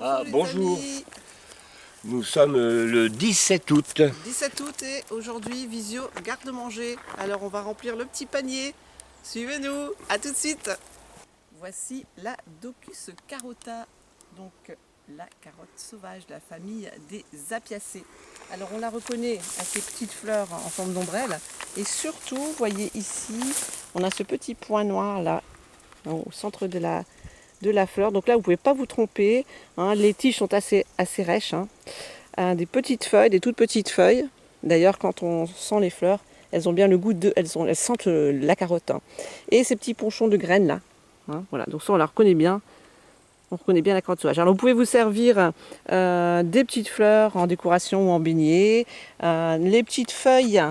Ah, bonjour. Amis. Nous sommes le 17 août. 17 août et aujourd'hui visio garde-manger. Alors on va remplir le petit panier. Suivez-nous, à tout de suite. Voici la Docus carota, donc la carotte sauvage de la famille des Apiacées. Alors on la reconnaît à ses petites fleurs en forme d'ombrelle et surtout, voyez ici, on a ce petit point noir là au centre de la fleur. Donc là vous ne pouvez pas vous tromper, hein. Les tiges sont assez rêches, hein. Des petites feuilles, des toutes petites feuilles. D'ailleurs, quand on sent les fleurs, elles ont bien le goût elles sentent la carotte, hein. Et ces petits ponchons de graines là, hein, voilà. Donc ça, on la reconnaît bien. On reconnaît bien la carotte sauvage. Alors, vous pouvez vous servir des petites fleurs en décoration ou en beignet, les petites feuilles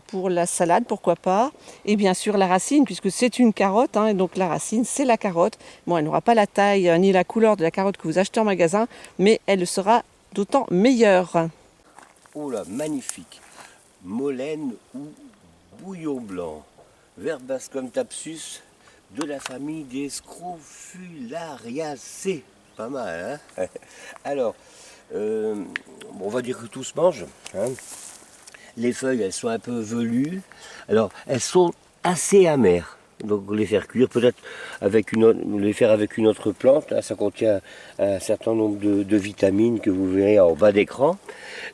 pour la salade, pourquoi pas, et bien sûr la racine, puisque c'est une carotte, hein, et donc la racine, c'est la carotte. Bon, elle n'aura pas la taille ni la couleur de la carotte que vous achetez en magasin, mais elle sera d'autant meilleure. Oh là, magnifique. Molène ou bouillon blanc. Verbascum thapsus de la famille des Scrofulariacées. Pas mal, hein? Alors, bon, on va dire que tout se mange, hein. Les feuilles, elles sont un peu velues. Alors, elles sont assez amères. Donc, les faire cuire, peut-être les faire avec une autre plante. Là, ça contient un certain nombre de vitamines que vous verrez en bas d'écran.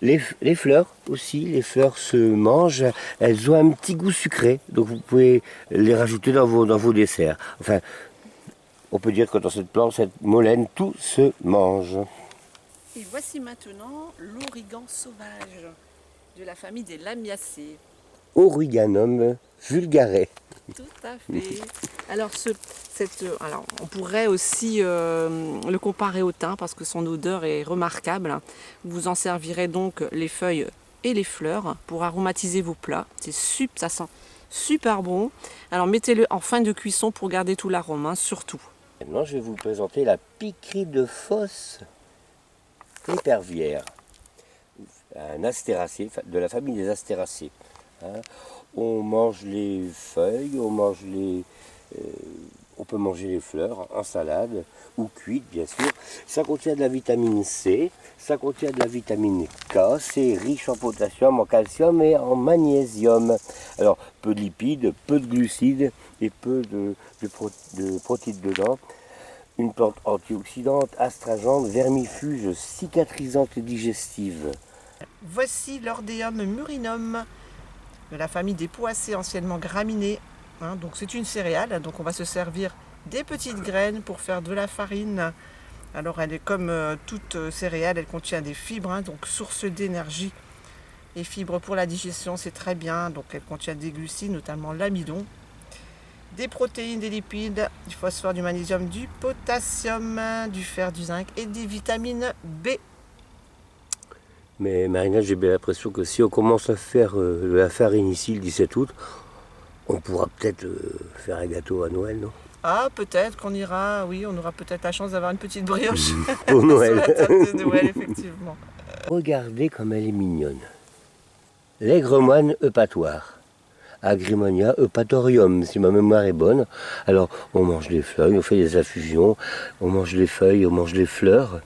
Les fleurs aussi, les fleurs se mangent. Elles ont un petit goût sucré. Donc, vous pouvez les rajouter dans vos desserts. Enfin, on peut dire que dans cette plante, cette molène, tout se mange. Et voici maintenant l'origan sauvage de la famille des Lamiacées. Origanum vulgare. Tout à fait. Alors, alors on pourrait aussi le comparer au thym parce que son odeur est remarquable. Vous en servirez donc les feuilles et les fleurs pour aromatiser vos plats. Ça sent super bon. Alors mettez-le en fin de cuisson pour garder tout l'arôme, hein, surtout. Maintenant, je vais vous présenter la piquerie de Fosse épervière, un astéracée, de la famille des astéracées, hein. On mange les feuilles, on peut manger les fleurs en salade ou cuites, bien sûr. Ça contient de la vitamine C, ça contient de la vitamine K, c'est riche en potassium, en calcium et en magnésium. Alors, peu de lipides, peu de glucides et peu de protéines dedans. Une plante antioxydante, astringente, vermifuge, cicatrisante et digestive. Voici l'Ordeum murinum de la famille des poacées, anciennement graminées, hein. Donc c'est une céréale, donc on va se servir des petites graines pour faire de la farine. Alors elle est comme toute céréale, elle contient des fibres, hein, donc source d'énergie. Les fibres pour la digestion, c'est très bien. Donc elle contient des glucides, notamment l'amidon, des protéines, des lipides, du phosphore, du magnésium, du potassium, du fer, du zinc et des vitamines B. Mais Marina, j'ai bien l'impression que si on commence à faire la farine ici le 17 août, on pourra peut-être faire un gâteau à Noël, non? Ah, peut-être qu'on ira, oui, on aura peut-être la chance d'avoir une petite brioche Pour Noël. sur la table de Noël, effectivement. Regardez comme elle est mignonne. L'aigremoine eupatoire. Agrimonia eupatorium, si ma mémoire est bonne. Alors, on mange les feuilles, on fait des infusions, on mange les feuilles, on mange les fleurs.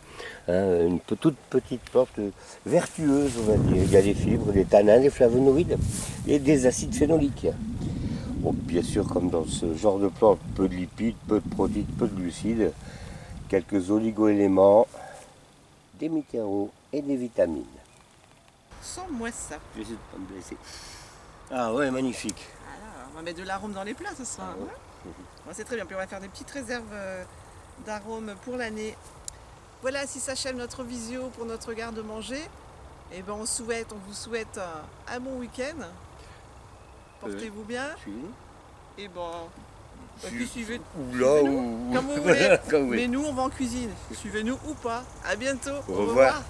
Hein, une toute petite plante vertueuse, on va dire. Il y a des fibres, des tanins, des flavonoïdes et des acides phénoliques. Bon, bien sûr, comme dans ce genre de plante, peu de lipides, peu de protéines, peu de glucides, quelques oligo-éléments, des minéraux et des vitamines. Sans moi ça. Je vais essayer de ne pas me blesser. Ah ouais, magnifique. Voilà, on va mettre de l'arôme dans les plats ce soir. Ah ouais. Bon, c'est très bien, puis on va faire des petites réserves d'arômes pour l'année. Voilà, si s'achève notre visio pour notre garde-manger. Et ben on vous souhaite un bon week-end. Portez-vous bien. Et bon, puis suivez, Ou là, suivez-nous, ou... comme vous voulez. Comme vous voulez. Mais nous, on va en cuisine. Suivez-nous ou pas. À bientôt. Au revoir.